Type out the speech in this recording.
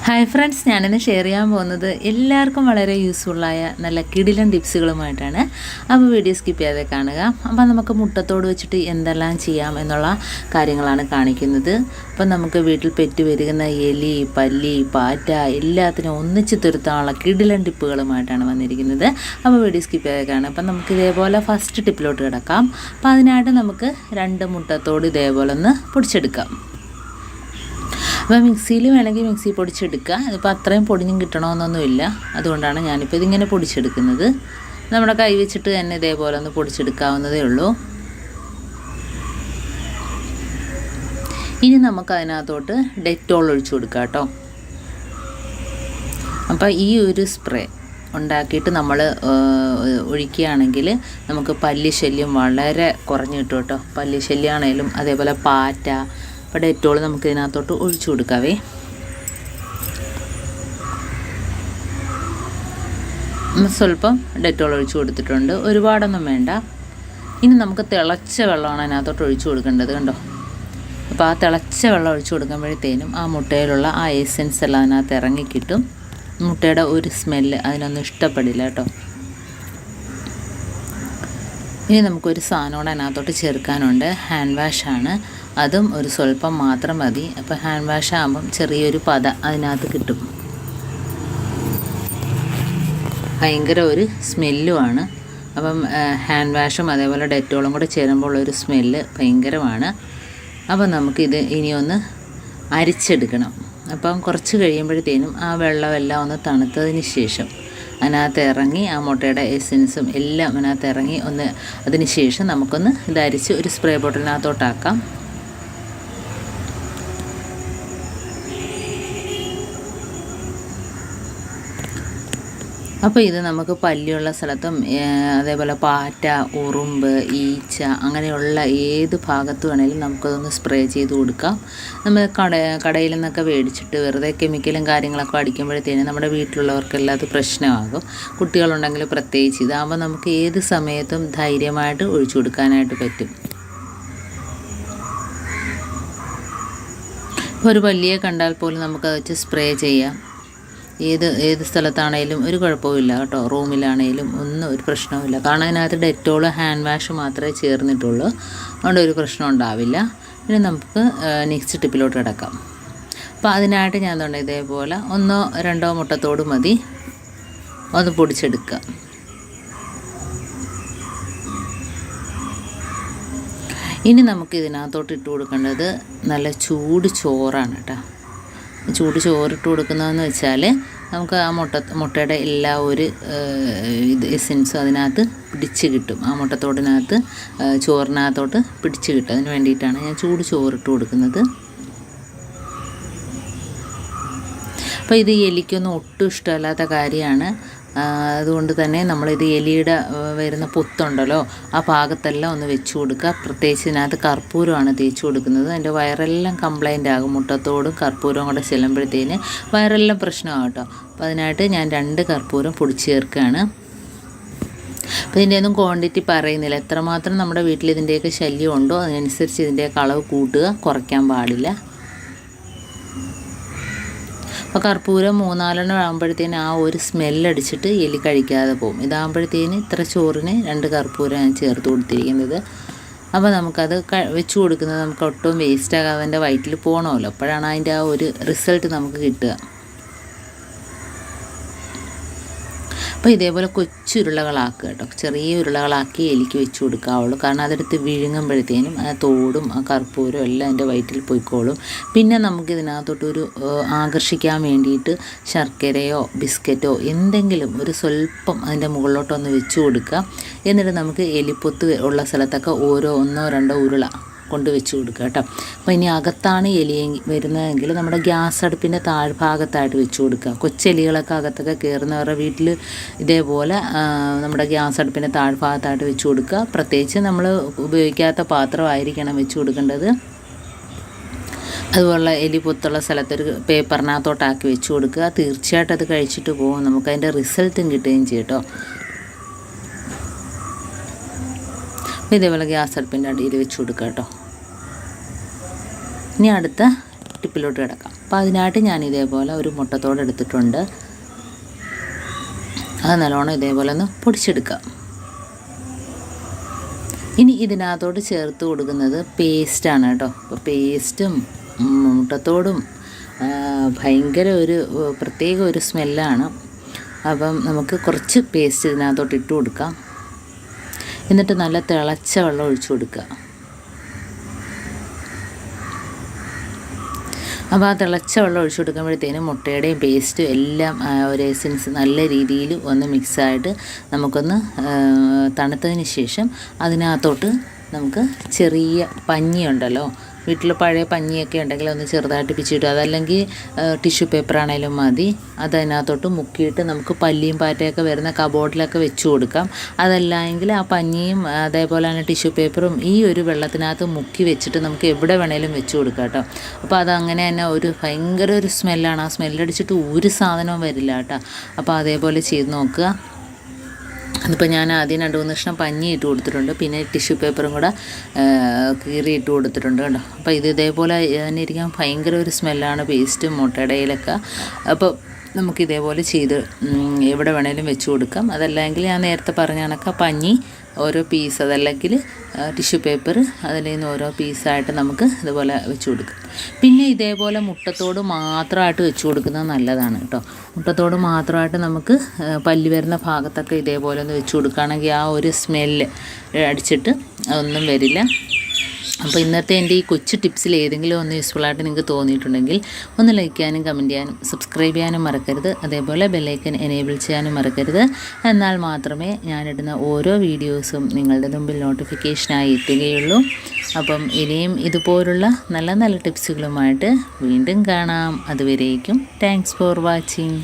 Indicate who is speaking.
Speaker 1: Hi friends, ഞാനിന്ന് share ചെയ്യാൻ പോകുന്നത് എല്ലാവർക്കും വളരെ യൂസ്ഫുള്ളായ നല്ല കിടിലൻ ടിപ്സുകളുമായിട്ടാണ്. അപ്പോൾ വീഡിയോ സ്കിപ്പ് ചെയ്യാതെ കാണുക. അപ്പോൾ നമുക്ക് മുട്ടത്തോട് വെച്ചിട്ട് എന്തെല്ലാം ചെയ്യാം എന്നുള്ള കാര്യങ്ങളാണ് കാണിക്കുന്നത്. അപ്പോൾ നമുക്ക് വീട്ടിൽ പെറ്റ് വരുന്ന എലി, പല്ലി, പാറ്റ എല്ലാത്തിനും ഒന്നിച്ച് തുരുത്താനുള്ള കിടിലൻ ടിപ്പുകളുമായിട്ടാണ് വന്നിരിക്കുന്നത്. അപ്പോൾ വീഡിയോ സ്കിപ്പ് ചെയ്യാതെ കാണുക. അപ്പം നമുക്ക് ഇതേപോലെ ഫസ്റ്റ് ടിപ്പിലോട്ട് കിടക്കാം. അപ്പോൾ അതിനായിട്ട് നമുക്ക് 2 മുട്ടത്തോട് ഇതേപോലെ ഒന്ന് പൊടിച്ചെടുക്കാം. അപ്പോൾ മിക്സിയിൽ വേണമെങ്കിൽ മിക്സി പൊടിച്ചെടുക്കുക. ഇതിപ്പോൾ അത്രയും പൊടിഞ്ഞും കിട്ടണമെന്നൊന്നുമില്ല, അതുകൊണ്ടാണ് ഞാനിപ്പോൾ ഇതിങ്ങനെ പൊടിച്ചെടുക്കുന്നത്. നമ്മുടെ കൈ വെച്ചിട്ട് തന്നെ ഇതേപോലെ ഒന്ന് പൊടിച്ചെടുക്കാവുന്നതേ ഉള്ളൂ. ഇനി നമുക്ക് അതിനകത്തോട്ട് ഡെറ്റോൾ ഒഴിച്ചു കൊടുക്കാം കേട്ടോ. അപ്പോൾ ഈ ഒരു സ്പ്രേ ഉണ്ടാക്കിയിട്ട് നമ്മൾ ഒഴിക്കുകയാണെങ്കിൽ നമുക്ക് പല്ലി ശല്യം വളരെ കുറഞ്ഞു കിട്ടും കേട്ടോ. പല്ലി ശല്യമാണേലും അതേപോലെ പാറ്റ. അപ്പോൾ ഡെറ്റോൾ നമുക്ക് ഇതിനകത്തോട്ട് ഒഴിച്ചു കൊടുക്കാവേ. സ്വല്പം ഡെറ്റോൾ ഒഴിച്ചു കൊടുത്തിട്ടുണ്ട്, ഒരുപാടൊന്നും വേണ്ട. ഇനി നമുക്ക് തിളച്ച വെള്ളമാണ് അതിനകത്തോട്ട് ഒഴിച്ചു കൊടുക്കേണ്ടത്, കണ്ടോ. അപ്പോൾ ആ തിളച്ച വെള്ളം ഒഴിച്ചു കൊടുക്കുമ്പോഴത്തേനും ആ മുട്ടയിലുള്ള ആ എസെൻസ് എല്ലാം അതിനകത്ത് ഇറങ്ങിക്കിട്ടും. മുട്ടയുടെ ഒരു സ്മെല്ല് അതിനൊന്നും ഇഷ്ടപ്പെടില്ല കേട്ടോ. ഇനി നമുക്കൊരു സാധനം അതിനകത്തോട്ട് ചേർക്കാനുണ്ട്. ഹാൻഡ് വാഷാണ്. അതും ഒരു സ്വല്പം മാത്രം മതി. അപ്പോൾ ഹാൻഡ് വാഷ് ആകുമ്പം ചെറിയൊരു പത അതിനകത്ത് കിട്ടും. ഭയങ്കര ഒരു സ്മെല്ലുമാണ്. അപ്പം ഹാൻഡ് വാഷും അതേപോലെ ഡെറ്റോളും കൂടെ ചേരുമ്പോൾ ഒരു സ്മെല്ല് ഭയങ്കരമാണ്. അപ്പം നമുക്കിത് ഇനിയൊന്ന് അരിച്ചെടുക്കണം. അപ്പം കുറച്ച് കഴിയുമ്പോഴത്തേനും ആ വെള്ളമെല്ലാം ഒന്ന് തണുത്തതിന് ശേഷം അതിനകത്ത് ഇറങ്ങി ആ മുട്ടയുടെ എസെൻസും എല്ലാം അതിനകത്ത് ഇറങ്ങി ഒന്ന് അതിന് ശേഷം നമുക്കൊന്ന് ഇത് അരിച്ച് ഒരു സ്പ്രേ ബോട്ടിലിനകത്തോട്ടാക്കാം. അപ്പോൾ ഇത് നമുക്ക് പല്ലിയുള്ള സ്ഥലത്തും അതേപോലെ പാറ്റ, ഉറുമ്പ്, ഈച്ച അങ്ങനെയുള്ള ഏത് ഭാഗത്ത് വേണമെങ്കിലും നമുക്കതൊന്ന് സ്പ്രേ ചെയ്ത് കൊടുക്കാം. നമ്മൾ കടയിൽ നിന്നൊക്കെ മേടിച്ചിട്ട് വെറുതെ കെമിക്കലും കാര്യങ്ങളൊക്കെ അടിക്കുമ്പോഴത്തേനും നമ്മുടെ വീട്ടിലുള്ളവർക്കെല്ലാം അത് പ്രശ്നമാകും. കുട്ടികളുണ്ടെങ്കിൽ പ്രത്യേകിച്ച്. ഇതാകുമ്പോൾ നമുക്ക് ഏത് സമയത്തും ധൈര്യമായിട്ട് ഒഴിച്ചു കൊടുക്കാനായിട്ട് പറ്റും. ഇപ്പോൾ ഒരു പല്ലിയെ കണ്ടാൽ പോലും നമുക്കത് വെച്ച് സ്പ്രേ ചെയ്യാം. ഏത് സ്ഥലത്താണേലും ഒരു കുഴപ്പമില്ല കേട്ടോ. റൂമിലാണേലും ഒന്നും ഒരു പ്രശ്നവുമില്ല. കാരണം അതിനകത്ത് ഡെറ്റോൾ, ഹാൻഡ് വാഷ് മാത്രമേ ചേർന്നിട്ടുള്ളൂ. അതുകൊണ്ട് ഒരു പ്രശ്നം ഉണ്ടാവില്ല. പിന്നെ നമുക്ക് നെക്സ്റ്റ് ടിപ്പിലോട്ട് കിടക്കാം. അപ്പോൾ അതിനായിട്ട് ഞാൻ തോന്നുന്നു ഇതേപോലെ 1-2 മുട്ടത്തോട് മതി ഒന്ന് പൊടിച്ചെടുക്കുക. ഇനി നമുക്ക് ഇതിനകത്തോട്ട് ഇട്ട് കൊടുക്കേണ്ടത് നല്ല ചൂട് ചോറാണ് കേട്ടോ. ചൂട് ചോറിട്ട് കൊടുക്കുന്നതെന്ന് വെച്ചാൽ നമുക്ക് ആ മുട്ടയുടെ എല്ലാ ഒരു എസെൻസും അതിനകത്ത് പിടിച്ച് കിട്ടും. ആ മുട്ടത്തോടിനകത്ത് ചോറിനകത്തോട്ട് പിടിച്ച് കിട്ടും. അതിന് വേണ്ടിയിട്ടാണ് ഞാൻ ചൂട് ചോറിട്ട് കൊടുക്കുന്നത്. അപ്പോൾ ഇത് എലിക്കൊന്നും ഒട്ടും ഇഷ്ടമല്ലാത്ത കാര്യമാണ്. അതുകൊണ്ട് തന്നെ നമ്മളിത് എലിയുടെ വരുന്ന പൊത്തുണ്ടല്ലോ ആ ഭാഗത്തെല്ലാം ഒന്ന് വെച്ച് കൊടുക്കുക. പ്രത്യേകിച്ച് ഇതിനകത്ത് കർപ്പൂരമാണ് തേച്ച് കൊടുക്കുന്നത്. അതിൻ്റെ വയറെല്ലാം കംപ്ലൈൻ്റ് ആകും. മുട്ടത്തോടും കർപ്പൂരവും കൂടെ ചെല്ലുമ്പോഴത്തേന് വയറെല്ലാം പ്രശ്നമാകും കേട്ടോ. അപ്പോൾ അതിനായിട്ട് ഞാൻ 2 കർപ്പൂരം പൊടിച്ച് ചേർക്കുകയാണ്. അപ്പോൾ ഇതിൻ്റെയൊന്നും ക്വാണ്ടിറ്റി പറയുന്നില്ല. എത്രമാത്രം നമ്മുടെ വീട്ടിൽ ഇതിൻ്റെയൊക്കെ ശല്യം ഉണ്ടോ അതിനനുസരിച്ച് ഇതിൻ്റെയൊക്കെ അളവ് കൂട്ടുക, കുറയ്ക്കാൻ പാടില്ല. അപ്പോൾ കർപ്പൂരം 3-4 ആകുമ്പോഴത്തേന് ആ ഒരു സ്മെല്ലടിച്ചിട്ട് എലി കഴിക്കാതെ പോകും. ഇതാകുമ്പോഴത്തേന് ഇത്ര ചോറിന് 2 കർപ്പൂരം ഞാൻ ചേർത്ത് കൊടുത്തിരിക്കുന്നത്. അപ്പോൾ നമുക്കത് വെച്ച് കൊടുക്കുന്നത് നമുക്ക് ഒട്ടും വേസ്റ്റ് ആകാതെ അതിൻ്റെ വയറ്റിൽ പോകണമല്ലോ. അപ്പോഴാണ് അതിൻ്റെ ആ ഒരു റിസൾട്ട് നമുക്ക് കിട്ടുക. അപ്പോൾ ഇതേപോലെ കൊച്ചുരുളകളാക്കുക കേട്ടോ. ചെറിയ ഉരുളകളാക്കി എലിക്ക് വെച്ച് കൊടുക്കാവുള്ളൂ. കാരണം അതെടുത്ത് വിഴുങ്ങുമ്പോഴത്തേനും ആ തോടും ആ കർപ്പൂരവും എല്ലാം എൻ്റെ വയറ്റിൽ പോയിക്കോളും. പിന്നെ നമുക്കിതിനകത്തോട്ടൊരു ആകർഷിക്കാൻ വേണ്ടിയിട്ട് ശർക്കരയോ ബിസ്ക്കറ്റോ എന്തെങ്കിലും ഒരു സ്വല്പം അതിൻ്റെ മുകളിലോട്ടൊന്ന് വെച്ച് കൊടുക്കുക. എന്നിട്ട് നമുക്ക് എലിപ്പൊത്ത് ഉള്ള സ്ഥലത്തൊക്കെ 1-2 ഉരുള കൊണ്ട് വെച്ച് കൊടുക്കുക കേട്ടോ. അപ്പോൾ ഇനി അകത്താണ് എലി വരുന്നതെങ്കിൽ നമ്മുടെ ഗ്യാസ് അടുപ്പിൻ്റെ താഴ്ഭാഗത്തായിട്ട് വെച്ച് കൊടുക്കുക. കൊച്ചെലികളൊക്കെ അകത്തൊക്കെ കയറുന്നവരുടെ വീട്ടിൽ ഇതേപോലെ നമ്മുടെ ഗ്യാസ് അടുപ്പിൻ്റെ താഴ്ഭാഗത്തായിട്ട് വെച്ച് കൊടുക്കുക. പ്രത്യേകിച്ച് നമ്മൾ ഉപയോഗിക്കാത്ത പാത്രമായിരിക്കണം വെച്ച് കൊടുക്കേണ്ടത്. അതുപോലെ എലി പൊത്തുള്ള സ്ഥലത്തൊരു പേപ്പറിനകത്തോട്ടാക്കി വെച്ച് കൊടുക്കുക. തീർച്ചയായിട്ടും അത് കഴിച്ചിട്ട് പോകും. നമുക്കതിൻ്റെ റിസൾട്ടും കിട്ടുകയും ചെയ്യും കേട്ടോ. അപ്പോൾ ഇതേപോലെ ഗ്യാസ് അടുപ്പിൻ്റെ അടിയിൽ വെച്ച് കൊടുക്കുക കേട്ടോ. ഇനി അടുത്ത ടിപ്പിലോട്ട് കിടക്കാം. അപ്പോൾ അതിനായിട്ട് ഞാൻ ഇതേപോലെ ഒരു മുട്ടത്തോട് എടുത്തിട്ടുണ്ട്. അത് നല്ലോണം ഇതേപോലെ ഒന്ന് പൊടിച്ചെടുക്കാം. ഇനി ഇതിനകത്തോട്ട് ചേർത്ത് കൊടുക്കുന്നത് പേസ്റ്റാണ് കേട്ടോ. അപ്പോൾ പേസ്റ്റും മുട്ടത്തോടും ഭയങ്കര ഒരു പ്രത്യേക ഒരു സ്മെല്ലാണ്. അപ്പം നമുക്ക് കുറച്ച് പേസ്റ്റ് ഇതിനകത്തോട്ട് ഇട്ട് കൊടുക്കാം. എന്നിട്ട് നല്ല തിളച്ച വെള്ളം ഒഴിച്ചു കൊടുക്കുക. അപ്പോൾ ആ തിളച്ച വെള്ളം ഒഴിച്ചു കൊടുക്കുമ്പോഴത്തേനും മുട്ടയുടെയും പേസ്റ്റും എല്ലാം ഒരു എസൻസ് നല്ല രീതിയിൽ ഒന്ന് മിക്സായിട്ട് നമുക്കൊന്ന് തണുത്തതിന് ശേഷം അതിനകത്തോട്ട് നമുക്ക് ചെറിയ പഞ്ഞിയുണ്ടല്ലോ, വീട്ടിൽ പഴയ പഞ്ഞിയൊക്കെ ഉണ്ടെങ്കിൽ ഒന്ന് ചെറുതായിട്ട് പിച്ചിട്ട്, അതല്ലെങ്കിൽ ടിഷ്യൂ പേപ്പർ ആണെങ്കിലും മതി. അതതിനകത്തോട്ട് മുക്കിയിട്ട് നമുക്ക് പല്ലിയും പാറ്റയൊക്കെ വരുന്ന കബോർഡിലൊക്കെ വെച്ച് കൊടുക്കാം. അതല്ല എങ്കിൽ ആ പഞ്ഞിയും അതേപോലെ തന്നെ ടിഷ്യൂ പേപ്പറും ഈ ഒരു വെള്ളത്തിനകത്ത് മുക്കി വെച്ചിട്ട് നമുക്ക് എവിടെ വേണേലും വെച്ച് കൊടുക്കാം കേട്ടോ. അപ്പോൾ അതങ്ങനെ തന്നെ ഒരു ഭയങ്കര ഒരു സ്മെല്ലാണ്. ആ സ്മെല്ലടിച്ചിട്ട് ഒരു സാധനവും വരില്ല കേട്ടോ. അപ്പോൾ അതേപോലെ ചെയ്ത് നോക്കുക. അതിപ്പോൾ ഞാൻ ആദ്യം 2-3 കഷ്ണം പഞ്ഞി ഇട്ട് കൊടുത്തിട്ടുണ്ട്, പിന്നെ ടിഷ്യൂ പേപ്പറും കൂടെ കീറി ഇട്ട് കൊടുത്തിട്ടുണ്ട് കേട്ടോ. അപ്പോൾ ഇത് ഇതേപോലെ തന്നെ ഇരിക്കാൻ ഭയങ്കര ഒരു സ്മെല്ലാണ് പേസ്റ്റും മുട്ടയുടെ ഇലയൊക്കെ. അപ്പോൾ നമുക്കിതേപോലെ ചെയ്ത് എവിടെ വേണേലും വെച്ച് കൊടുക്കാം. അതല്ലെങ്കിൽ ഞാൻ നേരത്തെ പറഞ്ഞ കണക്ക് പഞ്ഞി ഓരോ പീസ്, അതല്ലെങ്കിൽ ടിഷ്യൂ പേപ്പർ അതിൽ നിന്ന് ഓരോ പീസായിട്ട് നമുക്ക് ഇതുപോലെ വെച്ച് കൊടുക്കാം. പിന്നെ ഇതേപോലെ മുട്ടത്തോട് മാത്രമായിട്ട് വെച്ച് കൊടുക്കുന്നത് നല്ലതാണ് കേട്ടോ. മുട്ടത്തോട് മാത്രമായിട്ട് നമുക്ക് പല്ല് വരുന്ന ഭാഗത്തൊക്കെ ഇതേപോലെ ഒന്ന് വെച്ച് കൊടുക്കുകയാണെങ്കിൽ ആ ഒരു സ്മെല്ല് അടിച്ചിട്ട് അതൊന്നും വരില്ല. അപ്പോൾ ഇന്നത്തെ എൻ്റെ ഈ കൊച്ചു ടിപ്സിൽ ഏതെങ്കിലും ഒന്ന് യൂസ്ഫുള്ളായിട്ട് നിങ്ങൾക്ക് തോന്നിയിട്ടുണ്ടെങ്കിൽ ഒന്ന് ലൈക്ക് ചെയ്യാനും കമൻറ്റ് ചെയ്യാനും സബ്സ്ക്രൈബ് ചെയ്യാനും മറക്കരുത്. അതേപോലെ ബെല്ലൈക്കൻ എനേബിൾ ചെയ്യാനും മറക്കരുത്. എന്നാൽ മാത്രമേ ഞാനിടുന്ന ഓരോ വീഡിയോസും നിങ്ങളുടെ മുമ്പിൽ നോട്ടിഫിക്കേഷനായി എത്തുകയുള്ളൂ. അപ്പം ഇനിയും ഇതുപോലുള്ള നല്ല നല്ല ടിപ്സുകളുമായിട്ട് വീണ്ടും കാണാം. അതുവരേക്കും താങ്ക്സ് ഫോർ വാച്ചിങ്.